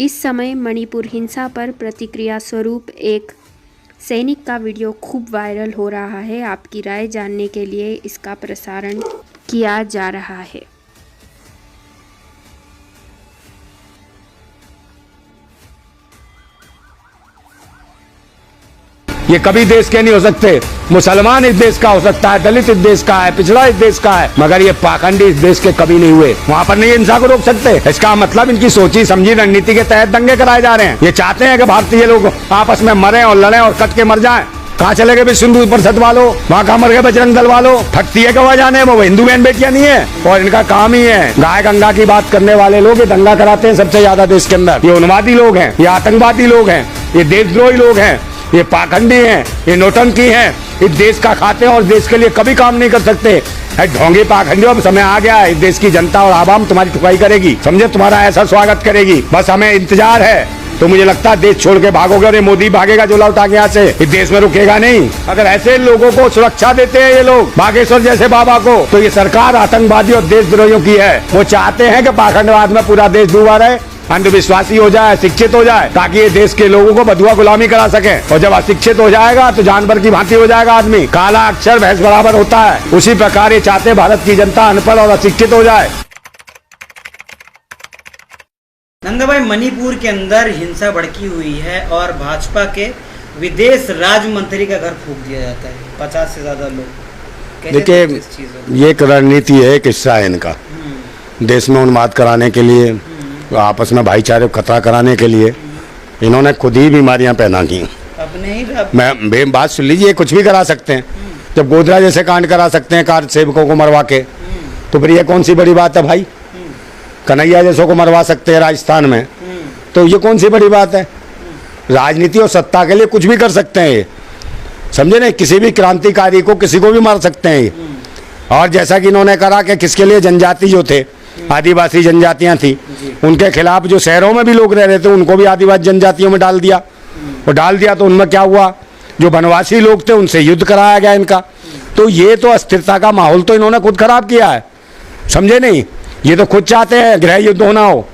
इस समय मणिपुर हिंसा पर प्रतिक्रिया स्वरूप एक सैनिक का वीडियो खूब वायरल हो रहा है। आपकी राय जानने के लिए इसका प्रसारण किया जा रहा है। ये कभी देश के नहीं हो सकते। मुसलमान इस देश का हो सकता है, दलित इस देश का है, पिछड़ा इस देश का है, मगर ये पाखंडी इस देश के कभी नहीं हुए। वहाँ पर नहीं हिंसा को रोक सकते। इसका मतलब इनकी सोची समझी रणनीति के तहत दंगे कराए जा रहे हैं। ये चाहते हैं कि भारतीय लोग आपस में मरें और लड़ें और कट के मर जाएं। कहाँ चले गए सिंधु परिषद वालों, वहाँ कहाँ मर गए बजरंग दल वालों। ठगती है वह जाने, वो हिंदू बहन बेटियां नहीं है और इनका काम ही है गाय गंगा की बात करने वाले लोग। ये दंगा कराते हैं सबसे ज्यादा देश के अंदर। ये उन्मादी लोग हैं, ये आतंकवादी लोग हैं, ये देशद्रोही लोग हैं, ये पाखंडी हैं, ये नौटंकी हैं। इस देश का खाते हैं और देश के लिए कभी काम नहीं कर सकते। ढोंगे पाखंडी, अब समय आ गया है। इस देश की जनता और आवाम तुम्हारी ठुकाई करेगी, समझे, तुम्हारा ऐसा स्वागत करेगी। बस हमें इंतजार है। तो मुझे लगता है देश छोड़ के भागोगे और ये मोदी भागेगा झोला उठा के यहाँ से। इस देश में रुकेगा नहीं। अगर ऐसे लोगों को सुरक्षा देते हैं ये लोग, बागेश्वर जैसे बाबा को, तो ये सरकार आतंकवादी और देशद्रोहियों की है। वो चाहते हैं कि पाखंडवाद में पूरा देश डूबा रहे, अंधविश्वासी हो जाए, शिक्षित हो जाए, ताकि ये देश के लोगों को बधुआ गुलामी करा सके। और जब अशिक्षित हो जाएगा तो जानवर की भांति हो जाएगा आदमी। काला अक्षर भैंस बराबर होता है। उसी प्रकार ये चाहते भारत की जनता अनपढ़ और अशिक्षित हो जाए। नंदा भाई, मणिपुर के अंदर हिंसा भड़की हुई है और भाजपा के विदेश राज्य मंत्री का घर फूंक दिया जाता है। 50 से ज्यादा लोग। देखिए, ये एक रणनीति है, एक हिस्सा है इनका। देश में उन्माद कराने के लिए, आपस में भाईचारे को खतरा कराने के लिए इन्होंने खुद ही बीमारियां पैदा की। अपने ही मैं बात सुन लीजिए, कुछ भी करा सकते हैं। जब गोधरा जैसे कांड करा सकते हैं कार सेवकों को मरवा के, तो फिर ये कौन सी बड़ी बात है भाई। कन्हैया जैसों को मरवा सकते हैं राजस्थान में, तो ये कौन सी बड़ी बात है। राजनीति और सत्ता के लिए कुछ भी कर सकते हैं ये, समझे नहीं। किसी भी क्रांतिकारी को, किसी को भी मार सकते हैं ये। और जैसा कि इन्होंने करा कि किसके लिए, जनजाति जो थे, आदिवासी जनजातियां थी, उनके खिलाफ जो शहरों में भी लोग रह रहे थे उनको भी आदिवासी जनजातियों में डाल दिया। और डाल दिया तो उनमें क्या हुआ, जो वनवासी लोग थे उनसे युद्ध कराया गया इनका। तो ये तो अस्थिरता का माहौल तो इन्होंने खुद खराब किया है, समझे नहीं। ये तो खुद चाहते हैं गृह युद्ध होना हो।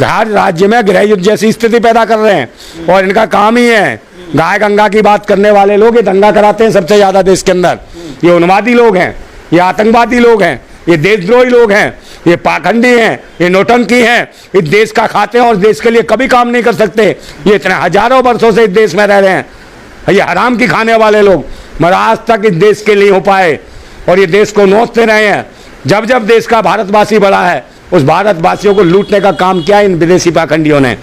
हर राज्य में गृह युद्ध जैसी स्थिति पैदा कर रहे हैं और इनका काम ही है गाय गंगा की बात करने वाले लोग। ये दंगा कराते हैं सबसे ज्यादा देश के अंदर। ये उन्मादी लोग हैं, ये आतंकवादी लोग हैं, ये देशद्रोही लोग हैं, ये पाखंडी हैं, ये नौटंकी हैं। इस देश का खाते हैं और देश के लिए कभी काम नहीं कर सकते। ये इतने हजारों वर्षों से इस देश में रह रहे हैं, ये हराम की खाने वाले लोग, मगर आज तक इस देश के लिए हो पाए और ये देश को नोचते रहे हैं। जब जब देश का भारतवासी बड़ा है, उस भारतवासियों को लूटने का काम किया इन विदेशी पाखंडियों ने,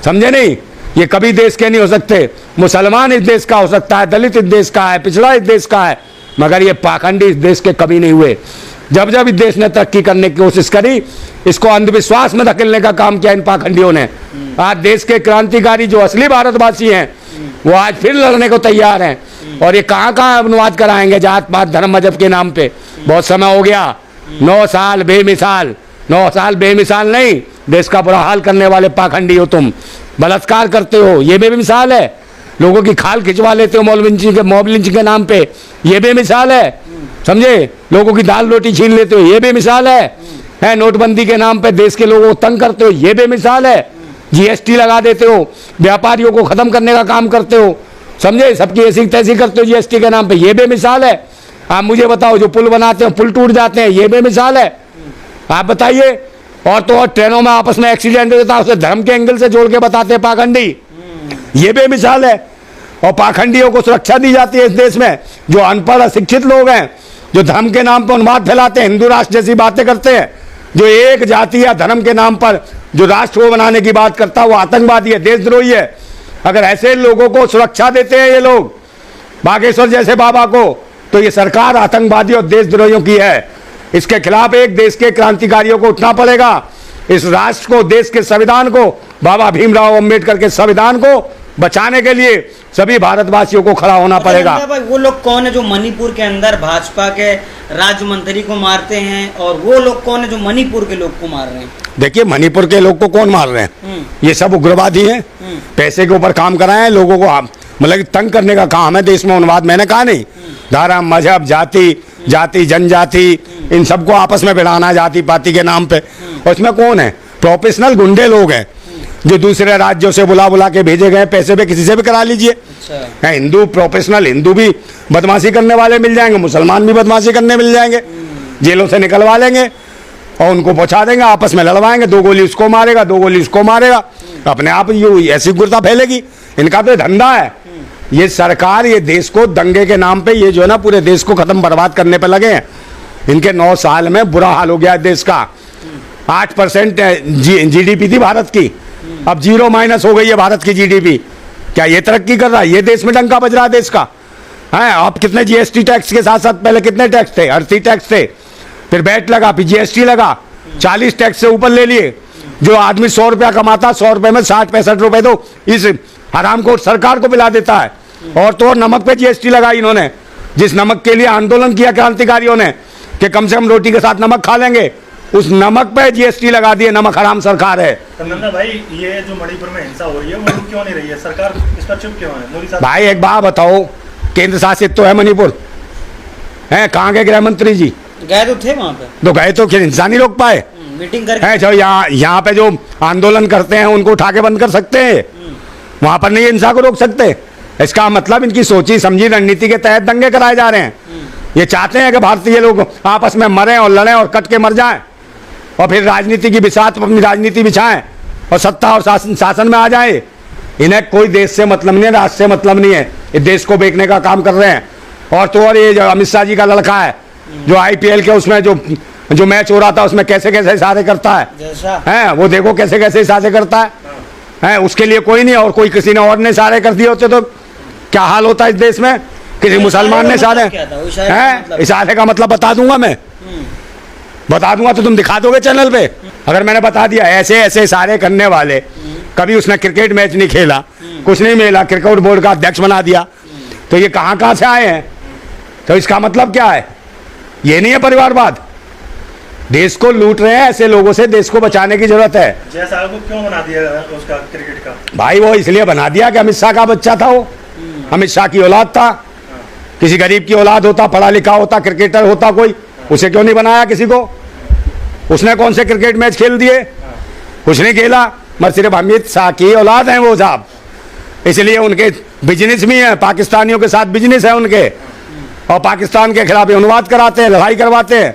समझे नहीं। ये कभी देश के नहीं हो सकते। मुसलमान इस देश का हो सकता है, दलित इस देश का है, पिछड़ा इस देश का है, मगर ये पाखंडी इस देश के कभी नहीं हुए। जब जब इस देश ने तरक्की करने की कोशिश करी, इसको अंधविश्वास में धकेलने का काम किया इन पाखंडियों ने। आज देश के क्रांतिकारी जो असली भारतवासी हैं वो आज फिर लड़ने को तैयार हैं। और ये कहाँ कहाँ अनुवाद कराएंगे जात पात धर्म मजहब के नाम पे। बहुत समय हो गया, 9 साल बेमिसाल, 9 साल बेमिसाल नहीं, देश का बुरा हाल करने वाले पाखंडी हो तुम। बलात्कार करते हो, ये बेमिसाल है। लोगों की खाल खिंचवा लेते हो मॉब लिंचिंग के नाम पे, ये बेमिसाल है, समझे। लोगों की दाल रोटी छीन लेते हो, ये बेमिसाल है। नोटबंदी के नाम पे देश के लोगों को तंग करते हो, ये बेमिसाल है। जीएसटी लगा देते हो, व्यापारियों को खत्म करने का काम करते हो, समझे। सबकी ऐसी तैसी करते हो जीएसटी के नाम पे, ये बेमिसाल है। आप मुझे बताओ, जो पुल बनाते हो पुल टूट जाते हैं, ये बेमिसाल है। आप बताइए। और तो और ट्रेनों में आपस में एक्सीडेंट हो जाता है, उसे धर्म के एंगल से जोड़ के बताते हैं पाखंडी, ये बेमिसाल है। और पाखंडियों को सुरक्षा दी जाती है इस देश में। जो अनपढ़ अशिक्षित लोग हैं, जो धर्म के नाम पर उन्माद फैलाते हैं, हिंदू राष्ट्र जैसी बातें करते हैं, जो एक जाति या धर्म के नाम पर जो राष्ट्र को बनाने की बात करता है, वो आतंकवादी है, देशद्रोही है। अगर ऐसे लोगों को सुरक्षा देते हैं ये लोग, बागेश्वर जैसे बाबा को, तो ये सरकार आतंकवादी और देशद्रोहियों की है। इसके खिलाफ एक देश के क्रांतिकारियों को उठना पड़ेगा। इस राष्ट्र को, देश के संविधान को, बाबा भीमराव अंबेडकर के संविधान को बचाने के लिए सभी भारतवासियों को खड़ा होना पड़ेगा। वो लोग कौन है जो मणिपुर के अंदर भाजपा के राज्य मंत्री को मारते हैं, और वो लोग कौन है जो मणिपुर के लोग को मार रहे हैं? देखिए, मणिपुर के लोग को कौन मार रहे हैं? ये सब उग्रवादी हैं। पैसे के ऊपर काम कराए लोगों को, मतलब तंग करने का काम है देश में उन्माद। मैंने कहा नहीं, धर्म मजहब जाति जनजाति इन सबको आपस में भिड़ाना जाति पाति के नाम पे। और इसमें कौन है? प्रोफेशनल गुंडे लोग हैं जो दूसरे राज्यों से बुला बुला के भेजे गए पैसे पे किसी से भी करा लीजिए। अच्छा। हिंदू प्रोफेशनल हिंदू भी बदमाशी करने वाले मिल जाएंगे, मुसलमान भी बदमाशी करने मिल जाएंगे, जेलों से निकलवा लेंगे और उनको पहुंचा देंगे, आपस में लड़वाएंगे, 2 गोली उसको मारेगा 2 गोली उसको मारेगा, अपने आप ये ऐसी गुर्दा फैलेगी। इनका तो धंधा है। ये सरकार ये देश को दंगे के नाम पे ये जो है ना पूरे देश को खत्म बर्बाद करने पे लगे हैं। इनके 9 साल में बुरा हाल हो गया है देश का। 8% GDP थी भारत की, अब 0 माइनस हो गई है भारत की GDP। क्या ये तरक्की कर रहा है? ये देश में डंका बज रहा है देश का है। आप कितने GST टैक्स के साथ साथ पहले कितने टैक्स थे? 38 टैक्स थे, फिर वैट लगा, फिर GST लगा, 40 टैक्स से ऊपर ले लिए। जो आदमी 100 रुपया कमाता 100 रुपये में 60-65 रुपए तो इस हराम को सरकार को पिला देता है। और तो और नमक पे GST लगाई इन्होंने, जिस नमक के लिए आंदोलन किया क्रांतिकारियों ने कि कम से कम रोटी के साथ नमक खा लेंगे, उस नमक पे GST लगा दिए। नमक हराम सरकार है। नंदा भाई, ये जो मणिपुर में हिंसा हो रही है वो रुक क्यों नहीं रही है? सरकार इस पर चुप क्यों है? मोदी साहब भाई एक बात बताओ, केंद्र शासित तो है मणिपुर, है कहाँ के गृह मंत्री जी? गए तो थे वहाँ पे, तो गए तो फिर इंसान नहीं रोक पाए। मीटिंग करके है जो यहाँ पे जो आंदोलन करते हैं उनको उठा के बंद कर सकते हैं, वहां पर नहीं हिंसा को रोक सकते। इसका मतलब इनकी सोची समझी रणनीति के तहत दंगे कराए जा रहे हैं। ये चाहते हैं कि भारतीय लोग आपस में मरें और लड़ें और कट के मर जाएं और फिर राजनीति की बिसात अपनी राजनीति बिछाएं और सत्ता और शासन में आ जाए। इन्हें कोई देश से मतलब नहीं है, राष्ट्र से मतलब नहीं है। ये देश को बेचने का काम कर रहे हैं। और तो और ये जो अमित शाह जी का लड़का है जो IPL के उसमें जो मैच हो रहा था उसमें कैसे कैसे इशारे करता है, वो देखो कैसे कैसे इशारे करता है। उसके लिए कोई नहीं, और कोई किसी ने और ने इशारे कर दिए होते तो क्या हाल होता है इस देश में? किसी मुसलमान ने इशारे हैं, इशारे का मतलब बता दूंगा मैं, बता दूंगा तो तुम दिखा दोगे चैनल पे। अगर मैंने बता दिया ऐसे ऐसे इशारे करने वाले, कभी उसने क्रिकेट मैच नहीं खेला, कुछ नहीं मिला, क्रिकेट बोर्ड का अध्यक्ष बना दिया, तो ये कहाँ से आए हैं? तो इसका मतलब क्या है? ये नहीं है परिवारवाद। देश को लूट रहे हैं, ऐसे लोगों से देश को बचाने की जरूरत है। जयसाल को क्यों बना दिया उसका क्रिकेट का? भाई वो इसलिए बना दिया कि अमित शाह का बच्चा था, वो अमित शाह की औलाद था। किसी गरीब की औलाद होता, पढ़ा लिखा होता, क्रिकेटर होता कोई, उसे क्यों नहीं बनाया किसी को? उसने कौन से क्रिकेट मैच खेल दिए? कुछ नहीं खेला, मगर सिर्फ अमित शाह की औलाद है वो साहब। इसलिए उनके बिजनेस भी है, पाकिस्तानियों के साथ बिजनेस है उनके, और पाकिस्तान के खिलाफ अनुवाद कराते हैं, लड़ाई करवाते हैं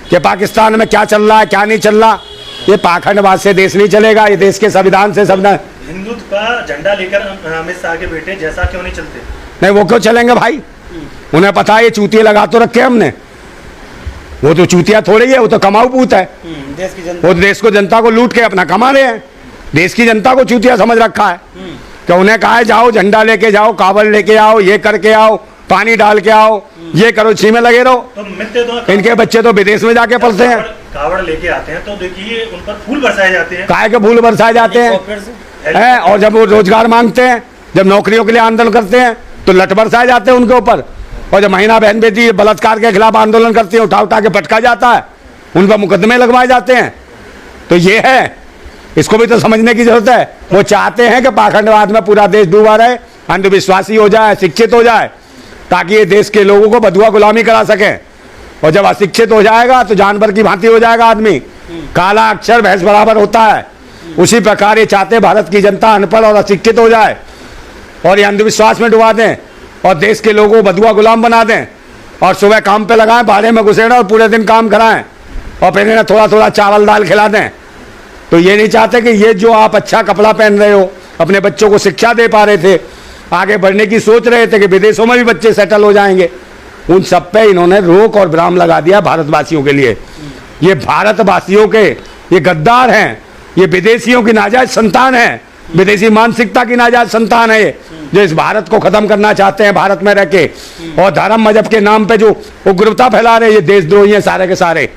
कि पाकिस्तान में क्या चल रहा है क्या नहीं चल रहा। ये पाखंडवाद से देश नहीं चलेगा, ये देश के संविधान से सब। हिंदुत्व का झंडा लेकर अमित शाह के बेटे जैसा क्यों नहीं चलते? नहीं, वो क्यों चलेंगे भाई? उन्हें पता है ये चूतिया लगा तो रखे हमने। वो तो चूतिया थोड़ी है, वो तो कमाऊ पूत है। देश की जनता, वो देश को जनता को लूट के अपना कमा रहे हैं। देश की जनता को चूतिया समझ रखा है कि उन्हें कहा है जाओ झंडा लेके जाओ, कावड़ लेके आओ, ये करके आओ, पानी डाल के आओ, ये करो, इसी में लगे रहो। तो मिलते तो इनके बच्चे तो विदेश में जाके पढ़ते हैं, कावड़ लेके आते हैं तो देखिए उन पर फूल बरसाए जाते हैं। काहे के फूल बरसाए जाते हैं, और जब वो रोजगार मांगते हैं, जब नौकरियों के लिए आंदोलन करते हैं तो लठ बरसाए जाते हैं उनके ऊपर। और जब महीना बहन बेटी बलात्कार के खिलाफ आंदोलन करती है, उठा उठा के पटका जाता है, उन पर मुकदमे लगवाए जाते हैं। तो ये है, इसको भी तो समझने की जरूरत है। वो चाहते हैं कि पाखंडवाद में पूरा देश डूबा रहे, अंधविश्वासी हो जाए, शिक्षित हो जाए, ताकि ये देश के लोगों को बदुआ गुलामी करा सके। और जब अशिक्षित हो जाएगा तो जानवर की भांति हो जाएगा आदमी, काला अक्षर भैंस बराबर होता है। उसी प्रकार ये चाहते भारत की जनता अनपढ़ और अशिक्षित हो जाए और ये अंधविश्वास में डुबा दें और देश के लोगों को बदुआ गुलाम बना दें, और सुबह काम पे लगाएं, बाड़े में घुसेड़ें और पूरे दिन काम कराएं, और फिर इन्हें थोड़ा थोड़ा चावल दाल खिला दें। तो ये नहीं चाहते कि ये जो आप अच्छा कपड़ा पहन रहे हो, अपने बच्चों को शिक्षा दे पा रहे थे, आगे बढ़ने की सोच रहे थे कि विदेशों में भी बच्चे सेटल हो जाएंगे, उन सब पे इन्होंने रोक और विराम लगा दिया भारतवासियों के लिए। ये भारतवासियों के ये गद्दार हैं, ये विदेशियों की नाजायज संतान है, विदेशी मानसिकता की नाजायज संतान है, जो इस भारत को खत्म करना चाहते हैं भारत में रह के, और धर्म मजहब के नाम पे जो उग्रता फैला रहे, ये देशद्रोही हैं सारे के सारे।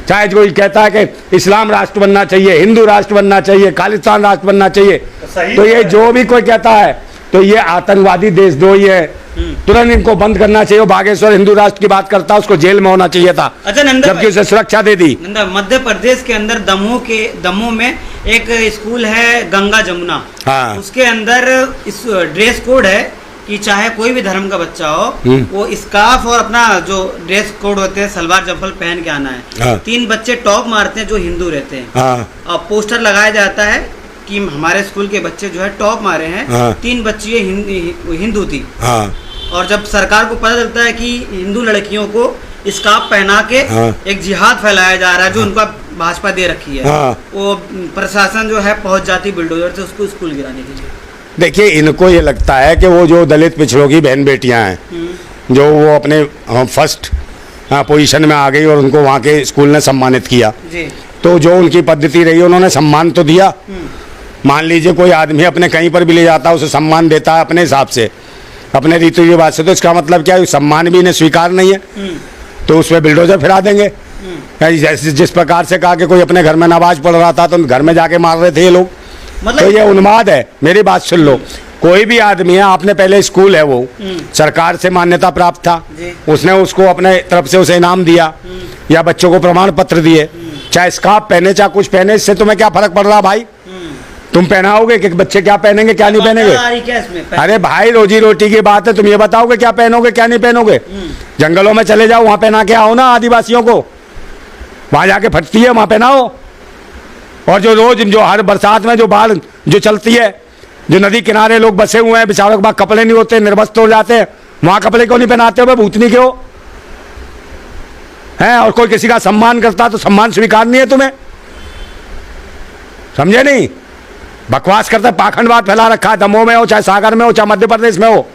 चाहे कोई कहता है कि इस्लाम राष्ट्र बनना चाहिए, हिंदू राष्ट्र बनना चाहिए, खालिस्तान राष्ट्र बनना चाहिए, तो ये जो भी कोई कहता है तो ये आतंकवादी देशद्रोही है। तुरंत इनको बंद करना चाहिए। बागेश्वर हिंदू राष्ट्र की बात करता, उसको जेल में होना चाहिए था, अच्छा नंदा, जबकि उसे सुरक्षा दे दी। नंदा, मध्य प्रदेश के अंदर दमोह में एक स्कूल है गंगा जमुना, हाँ। उसके अंदर इस ड्रेस कोड है कि चाहे कोई भी धर्म का बच्चा हो, वो स्कार्फ और अपना जो ड्रेस कोड होते हैं सलवार जम्फल पहन के आना है। हाँ। 3 बच्चे टॉप मारते हैं जो हिंदू रहते हैं, हाँ। और पोस्टर लगाया जाता है कि हमारे स्कूल के बच्चे जो है टॉप मारे हैं। हाँ। 3 बच्चियां हिंदू थी। हाँ और जब सरकार को पता चलता है कि हिंदू लड़कियों को स्कार्फ पहना के हाँ। एक जिहाद फैलाया जा रहा है जो उनका भाजपा दे रखी है, हाँ। वो प्रशासन जो है पहुंच जाती बुलडोजर से उसको स्कूल गिराने के लिए। देखिए, इनको ये लगता है कि वो जो दलित पिछड़ों की बहन बेटियां हैं, जो वो अपने फर्स्ट पोजीशन में आ गई और उनको वहाँ के स्कूल ने सम्मानित किया, जी। तो जो उनकी पद्धति रही उन्होंने सम्मान तो दिया। मान लीजिए कोई आदमी अपने कहीं पर भी ले जाता है, उसे सम्मान देता है अपने हिसाब से, अपने रीति रिवाज से, तो इसका मतलब क्या है, सम्मान भी इन्हें स्वीकार नहीं है, तो उसमें बिल्डोजर फिरा देंगे। जैसे जिस प्रकार से कहा कि कोई अपने घर में नमाज पढ़ रहा था तो घर में जाके मार रहे थे ये लोग, मतलब तो ये उन्माद है। मेरी बात सुन लो, कोई भी आदमी है, आपने पहले स्कूल है वो सरकार से मान्यता प्राप्त था, उसने उसको अपने तरफ से उसे इनाम दिया या बच्चों को प्रमाण पत्र दिए, चाहे स्कार्फ पहने चाहे कुछ पहने, इससे तुम्हें क्या फर्क पड़ रहा भाई? तुम पहनाओगे कि बच्चे क्या पहनेंगे क्या नहीं पहनेंगे? अरे भाई, रोजी रोटी की बात है, तुम ये बताओगे क्या पहनोगे क्या नहीं पहनोगे? जंगलों में चले जाओ, वहां पहना के आओ ना आदिवासियों को, वहां जाके फटती है वहां पहनाओ। और जो रोज जो हर बरसात में जो बाढ़ जो चलती है, जो नदी किनारे लोग बसे हुए हैं, बेचारों के पास कपड़े नहीं होते, निर्वस्त्र हो जाते हैं, वहां कपड़े क्यों नहीं पहनाते हो? भूतनी क्यों है? और कोई किसी का सम्मान करता तो सम्मान स्वीकार नहीं है तुम्हें, समझे नहीं? बकवास करते, पाखंडवाद फैला रखा है, दमोह में हो चाहे सागर में हो चाहे मध्य प्रदेश में हो।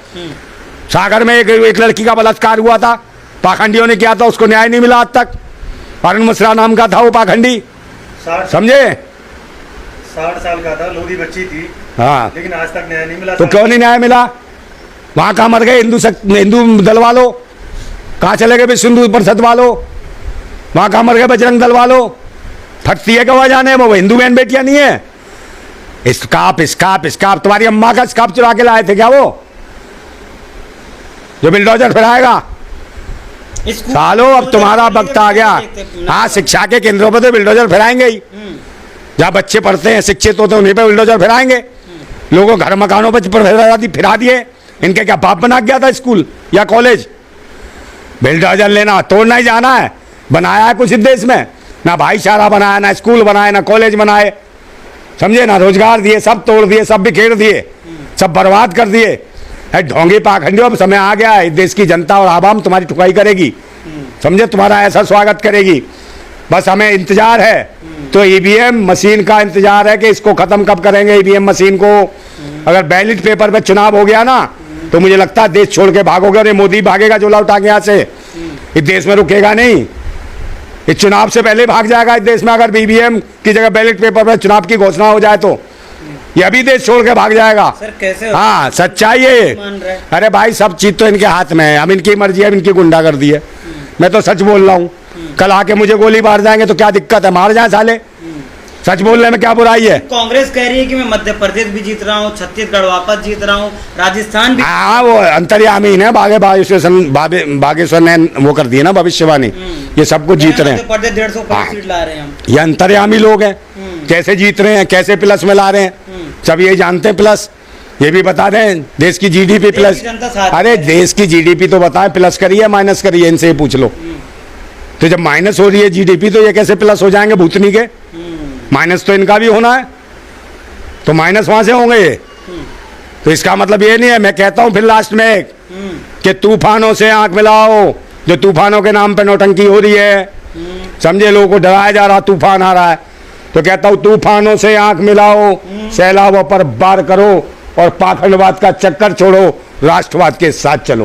सागर में एक लड़की का बलात्कार हुआ था, पाखंडियों ने किया था, उसको न्याय नहीं मिला आज तक। अरुण मिश्रा नाम का था वो पाखंडी, समझे? 60 साल का था, लोधी बच्ची थी, हाँ, लेकिन आज तक न्याय नहीं मिला। तो क्यों नहीं न्याय मिला? वहां कहाँ मर गए हिंदू दल वालों? कहाँ चले गए विश्व हिंदू परिषद वालों? वहां कहाँ मर गए बजरंग दल वालों? फटती है क्या जाने, वो हिंदू बहन बेटियां नहीं है? स्कार्फ स्कार्फ स्कार्फ, तुम्हारी अम्मा का स्कार्फ चुरा के लाए थे क्या वो, जो बिल्डोजर फिराएगा? सालो, अब तुम्हारा वक्त आ गया। हाँ, शिक्षा के केंद्रों पर तो बिल्डोजर फिराएंगे ही, जहाँ बच्चे पढ़ते हैं शिक्षित होते हैं उन्हीं पे बिल्डोजर फिराएंगे। लोगों घर मकानों पर फिरा दिए, इनके क्या बाप बना गया था स्कूल या कॉलेज? बिल्डोजर लेना, तोड़ना ही जाना है। बनाया है कुछ इस देश में? ना भाईचारा बनाया, ना स्कूल बनाए, ना कॉलेज बनाए, समझे? ना रोजगार दिए, सब तोड़ दिए, सब बिखेर दिए, सब बर्बाद कर दिए। ढोंगी पाखंडियों, अब समय आ गया है, देश की जनता और आवाम तुम्हारी ठुकाई करेगी, समझे? तुम्हारा ऐसा स्वागत करेगी। बस हमें इंतजार है, तो ईवीएम मशीन का इंतजार है कि इसको खत्म कब करेंगे ईवीएम मशीन को। अगर बैलेट पेपर पे चुनाव हो गया ना, तो मुझे लगता है देश छोड़ के भागोगे, और ये मोदी भागेगा झोला उठा के यहाँ से, इस देश में रुकेगा नहीं। इस चुनाव से पहले भाग जाएगा इस देश में, अगर ईवीएम की जगह बैलेट पेपर पर चुनाव की घोषणा हो जाए तो ये अभी देश छोड़ के भाग जाएगा। सर कैसे? हाँ, सच्चाई है। अरे भाई, सब चीज तो इनके हाथ में है, अब इनकी मर्जी है, इनकी गुंडागर्दी है। मैं तो सच बोल रहा हूँ, कल आके मुझे गोली मार जाएंगे तो क्या दिक्कत है, मार जाए साले, सच बोलने में क्या बुराई है? कांग्रेस कह रही है कि मैं मध्य प्रदेश भी जीत रहा हूँ, छत्तीसगढ़ वापस जीत रहा हूँ, राजस्थान भी। हाँ, वो अंतर्यामी है, बागेश्वर ने वो कर दिए ना भविष्यवाणी, ये सब कुछ जीत रहे हैं। मध्य प्रदेश 150 सीट ला रहे हैं हम। ये अंतर्यामी लोग हैं, कैसे जीत रहे हैं, कैसे प्लस में ला रहे हैं, सब ये जानते हैं। प्लस ये भी बता दें, देश की जीडीपी प्लस, अरे देश की जीडीपी तो बताएं, प्लस करी है माइनस करी है, इनसे ये पूछ लो। तो जब माइनस हो रही है जीडीपी, तो ये कैसे प्लस हो जाएंगे भूतनी के? माइनस तो इनका भी होना है, तो माइनस वहां से होंगे ये। तो इसका मतलब ये नहीं है, मैं कहता हूं फिर लास्ट में एक, कि तूफानों से आंख मिलाओ, जो तूफानों के नाम पे नौटंकी हो रही है, समझे? लोगों को डराया जा रहा, तूफान आ रहा है, तो कहता हूं तूफानों से आंख मिलाओ, सैलाबों पर वार करो, और पाखंडवाद का चक्कर छोड़ो, राष्ट्रवाद के साथ चलो।